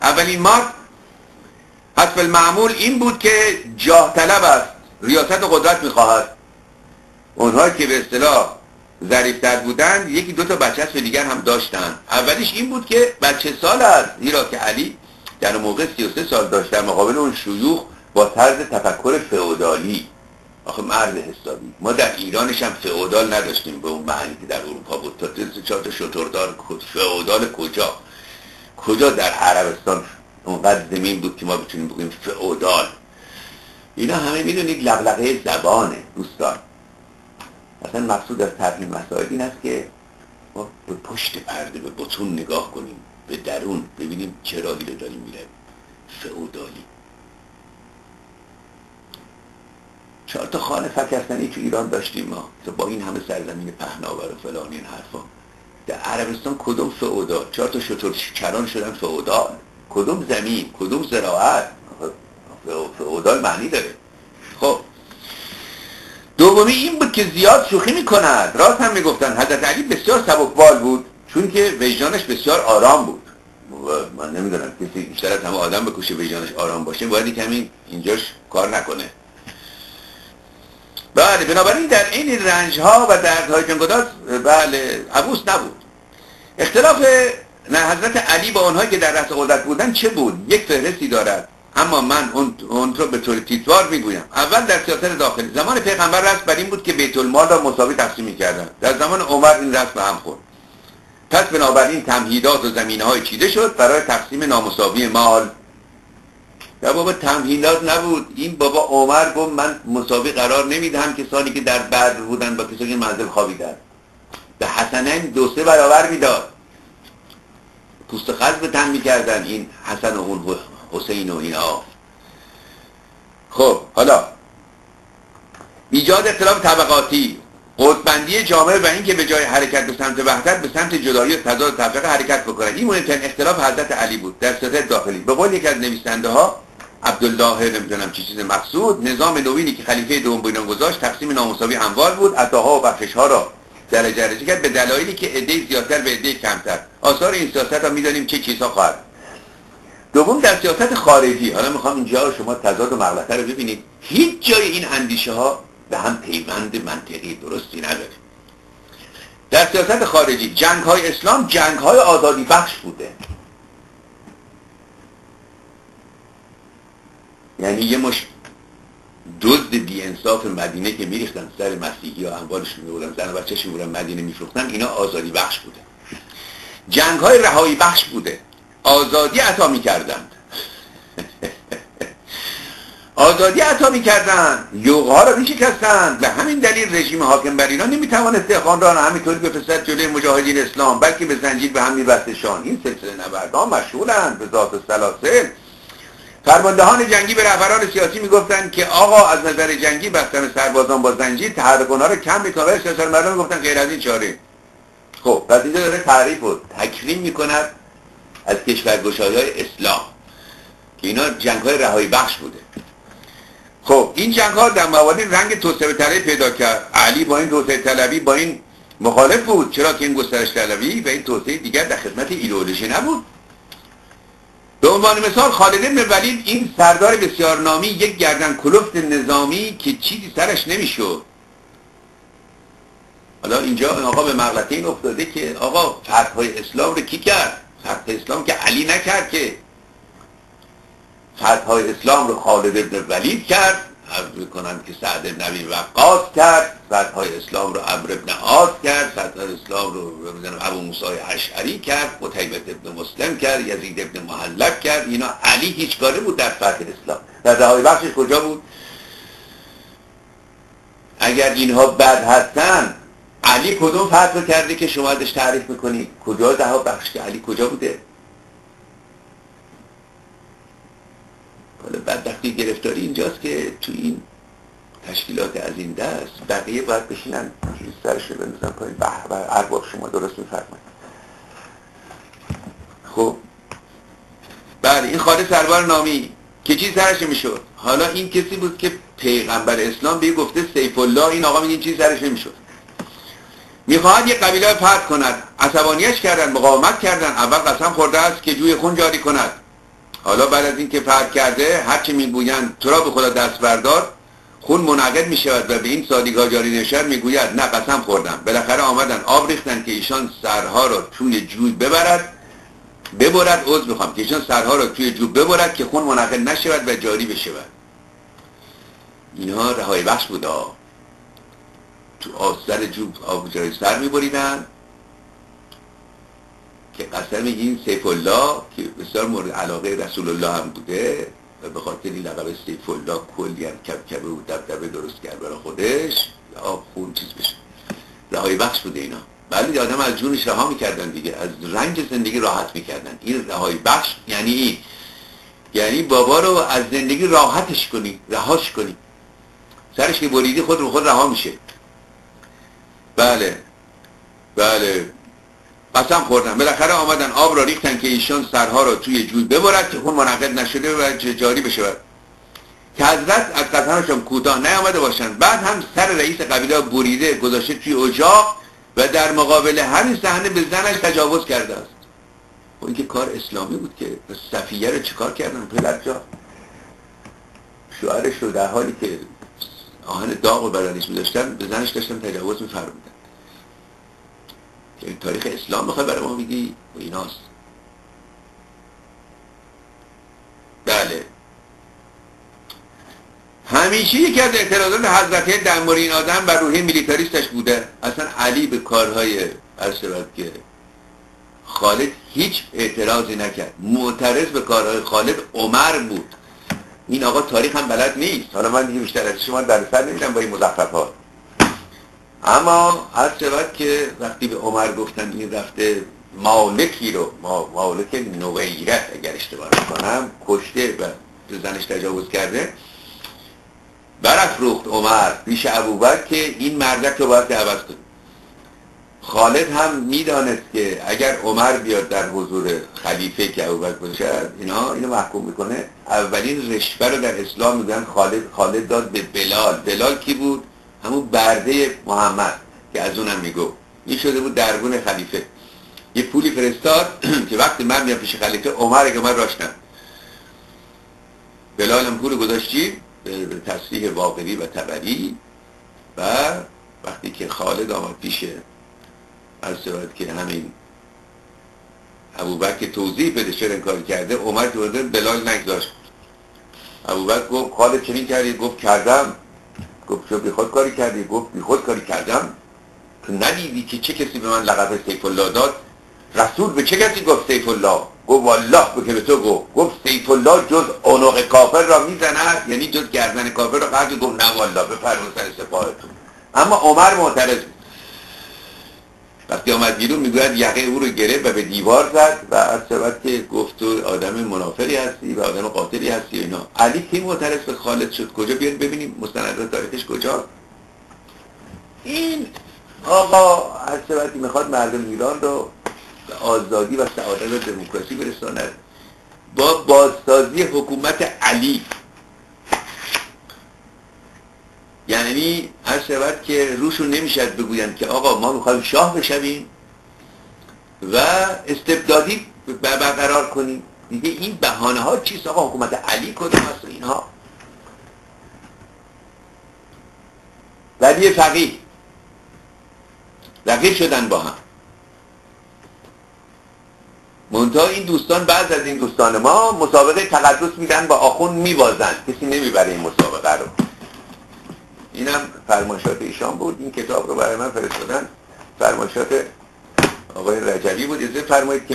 اولین مارک حسب المعمول این بود که جاه طلب است، ریاست قدرت میخواهد. اونهایی که به اصطلاح ظریف‌تر بودن یکی دو تا بچه و دیگر هم داشتن. اولیش این بود که بچه سال است، زیرا که علی در موقع 33 سال داشت در مقابل اون شیوخ با طرز تفکر فئودالی. آخه مرد حسابی. ما در ایرانش هم فئودال نداشتیم به اون معنی که در اروپا بود. تا 4 تا شتردار فئودال کجا در عربستان اونقدر زمین بود که ما بتونیم بگیم فئودال. اینا همه میدونید لغلقه زبانه دوستان. اصلا مقصود از تفهیم مسائل این است که ما به پشت پرده به بطون نگاه کنیم، به درون ببینیم چه راهی رو داریم میریم. فئودالی 4 تا خانه فکستنی تو ایران داشتیم ما، تو با این همه سرزمین پهناور و فلان این حرفا. در عربستان کدوم فئودال؟ 4 تا شتر کران شدن فئودال. کدوم زمین، کدوم زراعت؟ فئودال معنی داره. خب دومی این بود که زیاد شوخی میکند. راست هم میگفتن. حضرت علی بسیار سبکبال بود چون که وجدانش بسیار آرام بود. من نمیدونم کسی بیشتر از همه آدم بکشه وجدانش آرام باشه باید کمی اینجاش کار نکنه. بله بنابراین در این رنج ها و دردهای جنگداز بله عبوس نبود. اختلاف نه حضرت علی با اونهایی که در رأس قدرت بودن چه بود؟ یک فهرستی دارد، اما من اون رو به طور تیتوار میگویم. اول در سیاست داخلی زمان پیغمبر رسم بر این بود که بیت المال را مساوی تقسیم می‌کردند. در زمان عمر این رسم به هم خورد. پس بنابراین تمهیدات و زمینه‌های چیده شد برای تقسیم نامساوی مال. یا بابا تمهیدات نبود. این بابا عمر گفت من مساوی قرار نمیدهم کسانی که در بدر بودن با کسانی که منزل خوابیدن. به حسنین 2-3 برابر میداد. پوست خز به تن می‌کردن این حسن و اون حسین و اینا. خب حالا ایجاد اختلاف طبقاتی، قطب‌بندی جامعه و این که به جای حرکت به سمت وحدت به سمت جدایی و تضاد و تفرقه حرکت بکنند. این مهمترین اختلاف حضرت علی بود در سیاست داخلی. به قول یکی از نویسنده ها عبدالله نمیدونم چی چیز مقصود، نظام نوینی که خلیفه دوم بنیان گذاشت تقسیم نامساوی اموال بود، عطاها و بخشش‌ها را درجه کرد به دلایلی که عده زیادتر به عده کمتر. آثار این سیاست ها می‌دانیم چه چیزها خواهد. دوم در سیاست خارجی، حالا میخوام اینجا شما تضاد و مغلطه رو ببینید. هیچ جای این اندیشه ها به هم پیوند منطقی درستی نداره. در سیاست خارجی جنگ های اسلام جنگ های آزادی بخش بوده. یعنی یه مش دزد بی انصاف مدینه که میریختن سر مسیحی ها اموالشون میبردن، زن و بچه‌شون میبردن مدینه میفروختن، اینا آزادی بخش بوده. جنگ های رهایی بخش بوده. آزادی عطا می‌کردند. آزادی عطا می‌کردند، یوغ‌ها را می‌شکستند. به همین دلیل رژیم حاکم بر ایران نمی‌توانست خاندان همینطوری بفرستد جلوی مجاهدین اسلام، بلکه به زنجیر به هم می‌بستشان. این سلسله نبردها مشهورند به ذات السلاسل. فرماندهان جنگی به رهبران سیاسی میگفتند که آقا از نظر جنگی بستن سربازان با زنجیر تحرک اونها رو کم می‌کنه. سیاست مردم میگفتن غیر از این چاره. خب پس اینجا داره تعریف و تکریم می‌کند از کشورگشایی‌های اسلام که اینا جنگ‌های رهایی بخش بوده. خب این جنگ‌ها در موارد رنگ توسعه طلبی پیدا کرد. علی با این توسعه طلبی با این مخالف بود، چرا که این گسترش طلبی و این توسعه دیگر در خدمت ایدئولوژی نبود. به عنوان مثال خالد بن ولید این سردار بسیار نامی یک گردن کلفت نظامی که چیزی سرش نمیشد. حالا اینجا آقا به مغلطه این افتاده که آقا فتح‌های اسلام رو کی کرد؟ فتح اسلام که علی نکرد، که فتح‌های اسلام رو خالد بن ولید کرد. عرض می‌کنم که سعد بن ابی وقاص کرد. فتح‌های اسلام رو عمرو بن عاص کرد. فتح‌های اسلام رو ابو موسی اشعری کرد. قتیبه بن مسلم کرد. یزید بن محلب کرد. اینا علی هیچ کاره بود در فتح اسلام. در رهایی بخشش کجا بود؟ اگر اینها بد هستن علی کدوم فتح رو کرده که شما ازش تعریف میکنید؟ کجا ده بخش که علی کجا بوده؟ حالا بدبختی گرفتاری اینجاست که تو این تشکیلات از این دست بقیه باید بشینن سرش رو بندازن پایین. ارباب شما درست میفرمایید. خب بله این خالد سرور نامی که چی سرش میشد؟ حالا این کسی بود که پیغمبر اسلام به گفته سیف الله، این آقا میگه چی سرش نمیشد. میخواهد یک قبیله فتح کند. عصبانیش کردن، مقاومت کردن. اول قسم خورده است که جوی خون جاری کند. حالا بعد از این که فرق کرده هرچی میگویند تو را به خدا دست بردار، خون منعقد می شود و به این سادگی جاری نشر میگوید نه قسم خوردم. بالاخره آمدن آب ریختن که ایشان سرها را توی جوی ببرد عذر میخوام که ایشان سرها را توی جوی ببرد که خون منعقد نشود و جاری بشود. اینها رهایی بخش بود. تو آستر جوب آب جای سر میبریدن که قسم این سیف الله که بسیار مورد علاقه رسول الله هم بوده و به خاطر این لقب سیف الله کلی هم کبکبه و دبدبه درست کرد برای خودش آب خون چیز بشه. رهایی بخش بوده اینا. بله آدم از جونش رها میکردن دیگه، از رنج زندگی راحت میکردن. این رهایی بخش یعنی این، یعنی بابا رو از زندگی راحتش کنی، رهاش کنی. سرش که بریدی خود رو خود رها میشه. بله قسم خوردن. بالاخره آمدن آب را ریختن که ایشان سرها را توی جوی ببرد که خون منعقد نشده و جاری بشود. که حضرت از قسمشان کوتاه نیامده باشند. بعد هم سر رئیس قبیله بریده گذاشته توی اجاق و در مقابل همین صحنه به زنش تجاوز کرده است. این که کار اسلامی بود که صفیه رو چیکار کردن؟ پدر جا شوهرش رو در حالی که آهن داغ و بدنش می‌داشتن به زنش داشتن تجاوز می‌فرمودن. که تاریخ اسلام بخوای برای ما میگی و ایناست. بله همیشه یکی از اعتراضات حضرت در مورد این آدم بر روحیه میلیتاریستش بوده. اصلا علی به کارهای ارشد که خالد هیچ اعتراضی نکرد. معترض به کارهای خالد عمر بود. این آقا تاریخ هم بلد نیست. حالا من دیگه بیشتر از شما در سر نمیدم با این مزخرفات. اما هر شود که وقتی به عمر گفتن این رفته مالکی رو مالک نویرت اگر اشتباه نکنم کشته و زنش تجاوز کرده، برافروخت عمر پیش ابوبکر که این مردک رو باید عوض کنه. خالد هم میدانست که اگر عمر بیاد در حضور خلیفه که ابوبکر باشد اینو محکوم میکنه. اولین رشوه رو در اسلام میگن خالد داد به بلال کی بود؟ همون برده محمد که از اونم میگو این شده بود درگون خلیفه. یه پولی فرستاد که وقتی من میام پیش خلیفه عمر که من راشتم بلال هم پول گذاشتی به تصریح واقعی و تبری. و وقتی که خالد آمد پیش از شود که همین ابوبکر توضیح بده چرا این کار کرده، عمر که بلال نگذاشت. ابوبکر گفت خالد چنین کردی؟ گفت کردم. گفت چه بیخود کاری کردی؟ گفت بیخود کاری کردم. تو ندیدی که چه کسی به من لقب سیف الله داد؟ رسول به چه کسی گفت سیف الله؟ گفت والله که به تو گفت سیف الله جز عنق کافر را میزند، یعنی جز گردن کافر را قرد. گفت نه والله بفرمون سر سپاهتون. اما عمر معترض بود. وقتی آمد بیرون میگوید یقه او رو گرفت و به دیوار زد و از شود که گفت تو آدم منافقی هستی و آدم قاتلی هستی. اینا علی کی معترض به خالد شد؟ کجا بیاریم ببینیم مستندات تاریخش کجا؟ این آقا از شود که میخواد مردم ایران رو به آزادی و سعادت و دموکراسی برساند با بازسازی حکومت علی. یعنی هر شود که روشون نمیشد بگویند که آقا ما میخوایم شاه بشویم و استبدادی برقرار کنیم دیگه. این بهانه ها چیست آقا؟ حکومت علی کدوم هست و اینها؟ ولی فقیه رقیب شدن با هم. منتها این دوستان بعض از این دوستان ما مسابقه تقدس میدن با آخوند میبازن، کسی نمیبره این مسابقه رو. اینم فرمایشات ایشان بود. این کتاب رو برای من فرستادن، فرمایشات آقای رجبی بود. اجازه فرمایید که